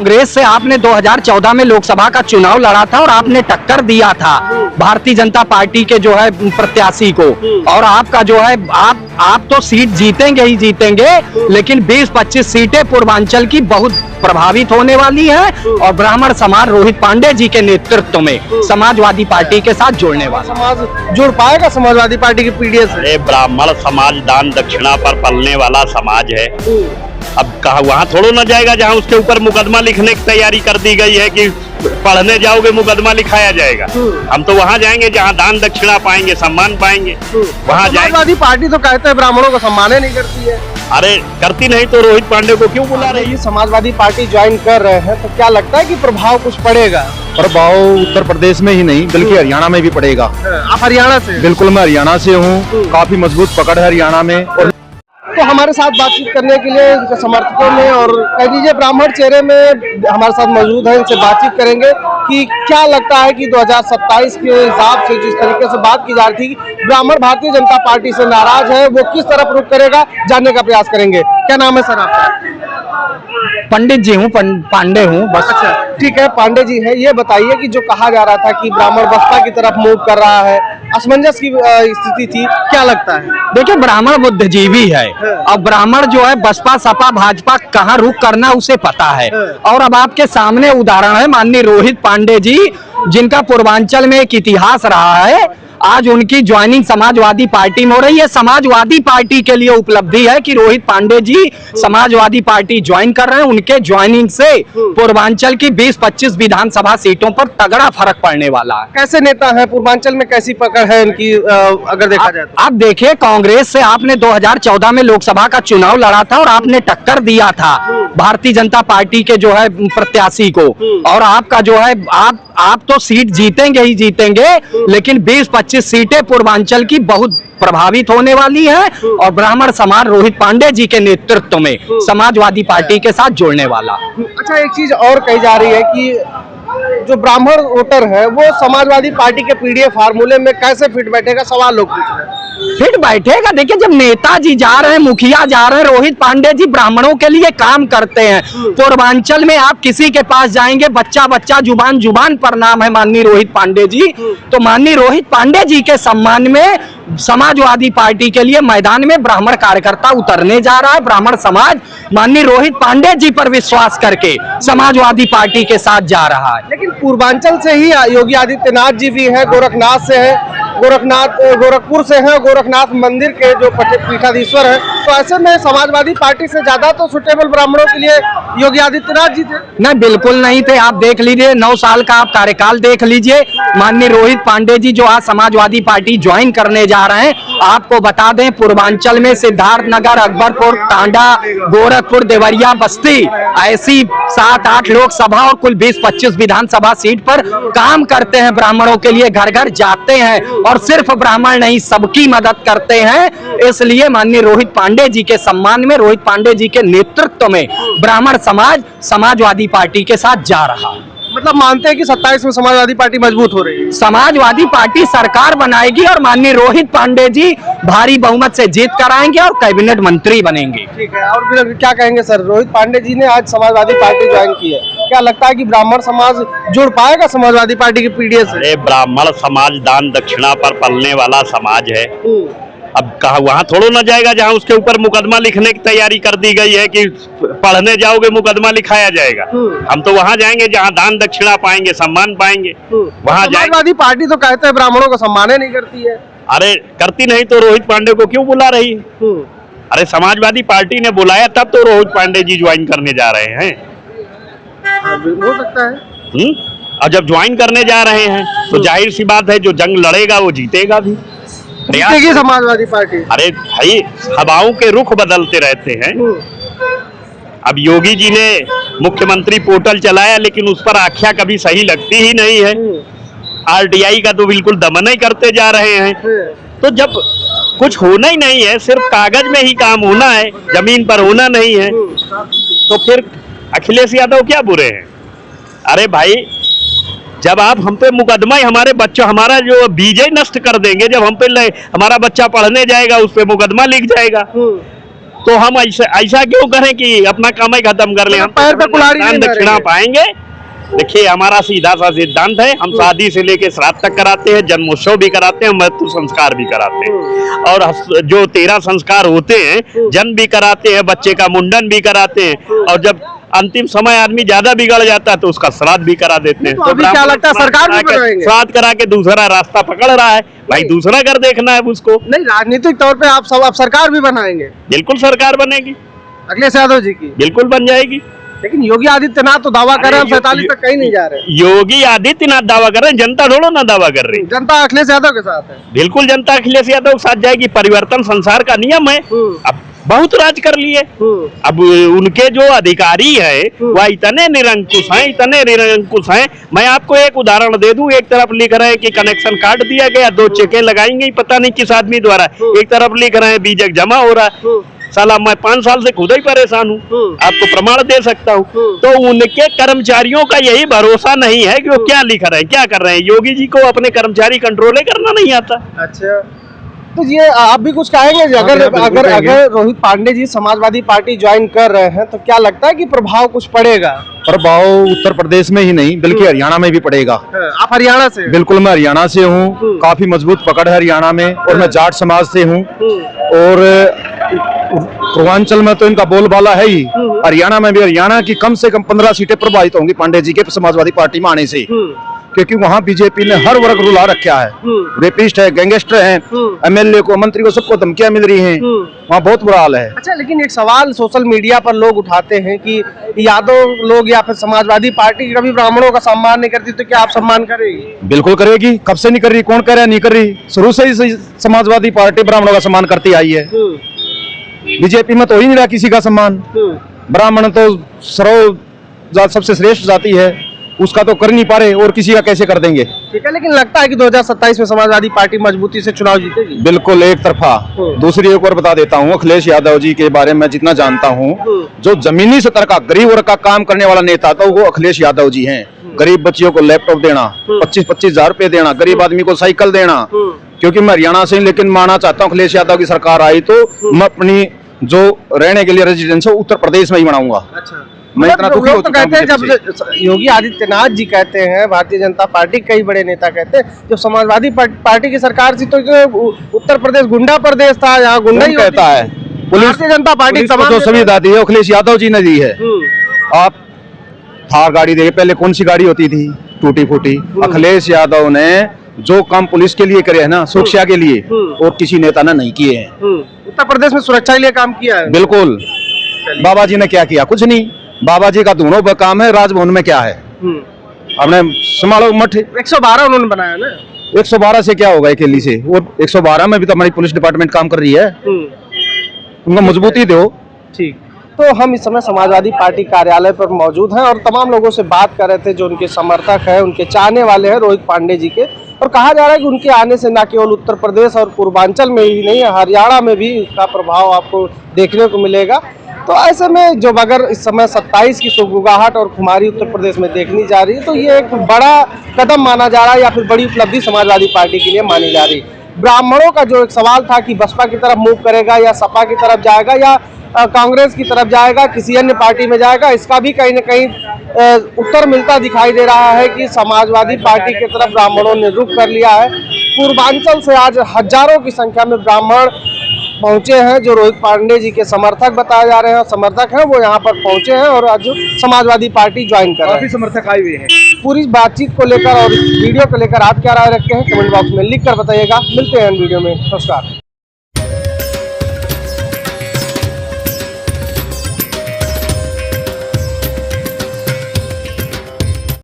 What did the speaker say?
कांग्रेस से आपने 2014 में लोकसभा का चुनाव लड़ा था और आपने टक्कर दिया था भारतीय जनता पार्टी के जो है प्रत्याशी को, और आपका जो है आप तो सीट जीतेंगे ही जीतेंगे, लेकिन 20-25 सीटें पूर्वांचल की बहुत प्रभावित होने वाली हैं और ब्राह्मण समाज रोहित पांडे जी के नेतृत्व में समाजवादी पार्टी के साथ जुड़ने वाला। समाज जुड़ पाएगा समाजवादी पार्टी की पीडीएस से? ब्राह्मण समाज दान दक्षिणा पर पलने वाला समाज है। अब कहा वहाँ थोड़ा ना जाएगा जहाँ उसके ऊपर मुकदमा लिखने की तैयारी कर दी गई है कि पढ़ने जाओगे मुकदमा लिखाया जाएगा। हम तो वहाँ जाएंगे जहाँ दान दक्षिणा पाएंगे, सम्मान पाएंगे, वहाँ जाएंगे। समाजवादी पार्टी तो कहते हैं ब्राह्मणों को सम्मान नहीं करती है। अरे करती नहीं तो रोहित पांडे को क्यों बुला रही है? समाजवादी पार्टी ज्वाइन कर रहे हैं तो क्या लगता है कि प्रभाव कुछ पड़ेगा? प्रभाव उत्तर प्रदेश में ही नहीं बल्कि हरियाणा में भी पड़ेगा। आप हरियाणा से? बिल्कुल, मैं हरियाणा से हूँ। काफी मजबूत पकड़ है हरियाणा में। तो हमारे साथ बातचीत करने के लिए इनके समर्थकों में और कह दीजिए ब्राह्मण चेहरे में हमारे साथ मौजूद है, इनसे बातचीत करेंगे कि क्या लगता है कि 2027 के हिसाब से जिस तरीके से बात की जा रही थी ब्राह्मण भारतीय जनता पार्टी से नाराज है, वो किस तरफ रुख करेगा, जानने का प्रयास करेंगे। क्या नाम है सर आपका? पंडित जी हूँ, पांडे हूँ बस। अच्छा ठीक है, पांडे जी है। ये बताइए कि जो कहा जा रहा था कि ब्राह्मण बसपा की तरफ मूव कर रहा है, असमंजस की स्थिति थी, क्या लगता है? देखिए, ब्राह्मण बुद्धिजीवी है और ब्राह्मण जो है बसपा सपा भाजपा कहाँ रुख करना उसे पता है। और अब आपके सामने उदाहरण है माननीय रोहित पांडे जी, जिनका पूर्वांचल में एक इतिहास रहा है। आज उनकी ज्वाइनिंग समाजवादी पार्टी में हो रही है। समाजवादी पार्टी के लिए उपलब्धि है कि रोहित पांडे जी समाजवादी पार्टी ज्वाइन कर रहे हैं। उनके ज्वाइनिंग से पूर्वांचल की 20-25 विधानसभा सीटों पर तगड़ा फर्क पड़ने वाला है। कैसे नेता है पूर्वांचल में, कैसी पकड़ है इनकी अगर देखा जाए तो? आप देखिए, कांग्रेस से आपने 2014 में लोकसभा का चुनाव लड़ा था और आपने टक्कर दिया था भारतीय जनता पार्टी के जो है प्रत्याशी को, और आपका जो है आप तो सीट जीतेंगे ही जीतेंगे, लेकिन 20-25 सीटें पूर्वांचल की बहुत प्रभावित होने वाली हैं और ब्राह्मण समाज रोहित पांडे जी के नेतृत्व में समाजवादी पार्टी के साथ जुड़ने वाला। अच्छा, एक चीज और कही जा रही है कि जो ब्राह्मण वोटर है वो समाजवादी पार्टी के पीडीएफ फार्मूले में कैसे फिट बैठेगा, सवाल लोग पूछ रहे हैं। फिट बैठेगा, देखिए जब नेताजी जा रहे हैं, मुखिया जा रहे हैं, रोहित पांडे जी ब्राह्मणों के लिए काम करते हैं। पूर्वांचल में आप किसी के पास जाएंगे, बच्चा बच्चा जुबान पर नाम है माननीय रोहित पांडे जी, तो माननीय रोहित पांडे जी के सम्मान में समाजवादी पार्टी के लिए मैदान में ब्राह्मण कार्यकर्ता उतरने जा रहा है। ब्राह्मण समाज माननीय रोहित पांडे जी पर विश्वास करके समाजवादी पार्टी के साथ जा रहा है। लेकिन पूर्वांचल से ही योगी आदित्यनाथ जी भी है, गोरखनाथ से है, गोरखपुर से है, गोरखनाथ मंदिर के जो पीठाधीश्वर है, तो ऐसे में समाजवादी पार्टी से ज्यादा तो सुटेबल ब्राह्मणों के लिए योगी आदित्यनाथ जी थे। नहीं, बिल्कुल नहीं थे। आप देख लीजिए, 9 साल का आप कार्यकाल देख लीजिए। माननीय रोहित पांडे जी जो आज समाजवादी पार्टी ज्वाइन करने जा रहे हैं, आपको बता दें पूर्वांचल में सिद्धार्थनगर, अकबरपुर, टांडा, गोरखपुर, देवरिया, बस्ती, ऐसी 7-8 लोकसभा और कुल 20-25 विधानसभा सीट पर काम करते हैं। ब्राह्मणों के लिए घर घर जाते हैं और सिर्फ ब्राह्मण नहीं सबकी मदद करते हैं। इसलिए माननीय रोहित पांडे जी के सम्मान में, रोहित पांडे जी के नेतृत्व में ब्राह्मण समाज समाजवादी पार्टी के साथ जा रहा है। मतलब मानते हैं कि 27 में समाजवादी पार्टी मजबूत हो रही है। समाजवादी पार्टी सरकार बनाएगी और माननीय रोहित पांडे जी भारी बहुमत से जीत कराएंगे और कैबिनेट मंत्री बनेंगे। ठीक है, और फिर क्या कहेंगे सर? रोहित पांडे जी ने आज समाजवादी पार्टी ज्वाइन की है, क्या लगता है कि ब्राह्मण समाज जुड़ पाएगा समाजवादी पार्टी की पीडीएस से? ब्राह्मण समाज दान दक्षिणा पर पलने वाला समाज है। अब कहा वहाँ थोड़ा ना जाएगा जहाँ उसके ऊपर मुकदमा लिखने की तैयारी कर दी गई है कि पढ़ने जाओगे मुकदमा लिखाया जाएगा। हम तो वहाँ जाएंगे जहाँ दान दक्षिणा पाएंगे, सम्मान पाएंगे, वहाँ जाएंगे। समाजवादी पार्टी तो कहते हैं ब्राह्मणों को सम्मान नहीं करती है। अरे करती नहीं तो रोहित पांडे को क्यों बुला रही है? अरे समाजवादी पार्टी ने बुलाया तब तो रोहित पांडे जी ज्वाइन करने जा रहे हैं। हो सकता है। और जब ज्वाइन करने जा रहे हैं तो जाहिर सी बात है जो जंग लड़ेगा वो जीतेगा भी। जीतेगी समाजवादी पार्टी। अरे भाई, हवाओं के रुख बदलते रहते हैं। अब योगी जी ने मुख्यमंत्री पोर्टल चलाया, लेकिन उस पर आख्या कभी सही लगती ही नहीं है। आरटीआई का तो बिल्कुल दमन ही करते जा रहे हैं। तो जब कुछ होना ही नहीं है, सिर्फ कागज में ही काम होना है, जमीन पर होना नहीं है, तो फिर अखिलेश यादव क्या बुरे हैं? अरे भाई, जब आप हम पे मुकदमा ही हमारे बच्चों, हमारा जो बीज नष्ट कर देंगे, जब हम पे हमारा बच्चा पढ़ने जाएगा उस पे मुकदमा लिख जाएगा, तो हम ऐसा क्यों करें कि अपना काम ही खत्म कर लें? हम पैर पे कुल्हाड़ी नहीं दक्षिणा मारेंगे। पाएंगे। देखिए, हमारा सीधा सा सिद्धांत है, हम शादी से लेके श्राद्ध तक कराते हैं, जन्मोत्सव भी कराते हैं, मृत्यु संस्कार भी कराते हैं, और जो 13 संस्कार होते हैं, जन्म भी कराते हैं, बच्चे का मुंडन भी कराते हैं, और जब अंतिम समय आदमी ज्यादा बिगड़ जाता है तो उसका श्राद्ध भी करा देते हैं। तो अभी क्या लगता है, सरकार भी बनाएंगे? श्राद्ध करा के दूसरा रास्ता पकड़ रहा है भाई, दूसरा घर देखना है उसको। नहीं, राजनीतिक तौर पे आप सब अब सरकार भी बनाएंगे बिल्कुल सरकार बनेगी, अखिलेश यादव जी की, बिल्कुल बन जाएगी। लेकिन योगी आदित्यनाथ तो दावा कर रहे हैं हम 47 तक कहीं नहीं जा रहे। योगी आदित्यनाथ दावा कर रहे हैं, जनता थोड़ा ना दावा कर रही। जनता अखिलेश यादव के साथ है। बिल्कुल जनता अखिलेश यादव के साथ जाएगी, परिवर्तन संसार का नियम है। अब बहुत राज कर लिए, अब उनके जो अधिकारी है वह इतने निरंकुश हैं। मैं आपको एक उदाहरण दे दूं, एक तरफ लिख रहे हैं कि कनेक्शन काट दिया गया, 2 चेकें लगाएंगे पता नहीं किस आदमी द्वारा, एक तरफ लिख रहे हैं बीजक जमा हो रहा है। साला मैं 5 साल से खुद ही परेशान हूँ, आपको प्रमाण दे सकता हूँ। तो उनके कर्मचारियों का यही भरोसा नहीं है कि वो क्या लिख रहे हैं, क्या कर रहे हैं। योगी जी को अपने कर्मचारी कंट्रोल करना नहीं आता। अच्छा, तो ये आप भी कुछ कहेंगे? अगर रोहित पांडे जी समाजवादी पार्टी ज्वाइन कर रहे हैं तो क्या लगता है कि प्रभाव कुछ पड़ेगा? प्रभाव उत्तर प्रदेश में ही नहीं बल्कि हरियाणा में भी पड़ेगा। आप हरियाणा से? बिल्कुल, मैं हरियाणा से हूँ, काफी मजबूत पकड़ है हरियाणा में, और मैं जाट समाज से हूँ, और पूर्वांचल में तो इनका बोलबाला है ही। हरियाणा में भी, हरियाणा की कम से कम 15 सीटें प्रभावित होंगी पांडे जी के समाजवादी पार्टी में आने से, क्योंकि वहाँ बीजेपी ने हर वर्ग रुला रखा है। रेपिस्ट है, गैंगस्टर हैं, एमएलए को, मंत्री को, सबको धमकियां मिल रही हैं। वहाँ बहुत बुरा हाल है। अच्छा, लेकिन एक सवाल सोशल मीडिया पर लोग उठाते हैं कि यादव लोग या फिर समाजवादी पार्टी कभी ब्राह्मणों का सम्मान नहीं करती, तो क्या आप सम्मान करेगी? बिल्कुल करेगी, कब से नहीं कर रही, कौन कह रहा है नहीं कर रही? शुरू से ही समाजवादी पार्टी ब्राह्मणों का सम्मान करती आई है। बीजेपी में तो हो ही नहीं रहा किसी का सम्मान। ब्राह्मण तो सर्व सबसे श्रेष्ठ जाति है, उसका तो कर नहीं पा रहे, और किसी का कैसे कर देंगे? ठीक है, लेकिन लगता है कि 2027 में समाजवादी पार्टी मजबूती से चुनाव जीतेगी? बिल्कुल एक तरफा। दूसरी एक और बता देता हूँ, अखिलेश यादव जी के बारे में जितना जानता हूँ, जो जमीनी स्तर का गरीब वर्ग का काम करने वाला नेता था वो अखिलेश यादव जी हैं। गरीब बच्चियों को लैपटॉप देना, 25-25 हजार रुपए देना, गरीब आदमी को साइकिल देना। क्योंकि मैं हरियाणा से, लेकिन मानना चाहता हूँ अखिलेश यादव की सरकार आई तो मैं अपनी जो रहने के लिए रेजिडेंस है उत्तर प्रदेश में ही बनाऊंगा। अच्छा, मैं इतना दुखी हो तो चुका हूं कहते हैं, बीजेपी जब योगी आदित्यनाथ जी कहते हैं, भारतीय जनता पार्टी कई बड़े नेता कहते हैं, जब समाजवादी पार्टी की सरकार थी तो उत्तर प्रदेश गुंडा प्रदेश था, यहाँ गुंडा ही कहता है। भारतीय जनता पार्टी को जो सुविधा दी है अखिलेश यादव जी ने दी है। आप थार गाड़ी देखिए, पहले कौन सी गाड़ी होती थी, टूटी फूटी। अखिलेश यादव ने जो काम पुलिस के लिए करे है ना, सुरक्षा के लिए, और किसी नेता ने नहीं किए हैं। उत्तर प्रदेश में सुरक्षा के लिए काम किया है। बिल्कुल। बाबा जी ने क्या किया? कुछ नहीं। बाबा जी का दोनों काम है, राजभवन में क्या है? हमने संभालो मठ। 112 उन्होंने बनाया ना। 112 से क्या होगा अकेली से? और 112 में भी तो हमारी पुलिस डिपार्टमेंट काम कर रही है। उनको मजबूती दो। ठीक, तो हम इस समय समाजवादी पार्टी कार्यालय पर मौजूद हैं और तमाम लोगों से बात कर रहे थे जो उनके समर्थक हैं, उनके चाहने वाले हैं रोहित पांडे जी के। और कहा जा रहा है कि उनके आने से न केवल उत्तर प्रदेश और पूर्वांचल में ही नहीं, हरियाणा में भी इसका प्रभाव आपको देखने को मिलेगा। तो ऐसे में जो अगर इस समय 27 की सुगबुगाहट और खुमारी उत्तर प्रदेश में देखनी जा रही है तो ये एक बड़ा कदम माना जा रहा है, या फिर बड़ी उपलब्धि समाजवादी पार्टी के लिए मानी जा रही है। ब्राह्मणों का जो एक सवाल था कि बसपा की तरफ मूव करेगा या सपा की तरफ जाएगा या कांग्रेस की तरफ जाएगा, किसी अन्य पार्टी में जाएगा, इसका भी कहीं न कहीं उत्तर मिलता दिखाई दे रहा है कि समाजवादी पार्टी की तरफ ब्राह्मणों ने रुख कर लिया है। पूर्वांचल से आज हजारों की संख्या में ब्राह्मण पहुंचे हैं जो रोहित पांडे जी के समर्थक बताए जा रहे हैं, समर्थक हैं, वो यहाँ पर पहुंचे हैं और आज समाजवादी पार्टी ज्वाइन कर रहे हैं। समर्थक आए हुए हैं। पूरी बातचीत को लेकर और इस वीडियो को लेकर आप क्या राय रखते हैं कमेंट बॉक्स में लिख कर बताइएगा। मिलते हैं वीडियो में, नमस्कार।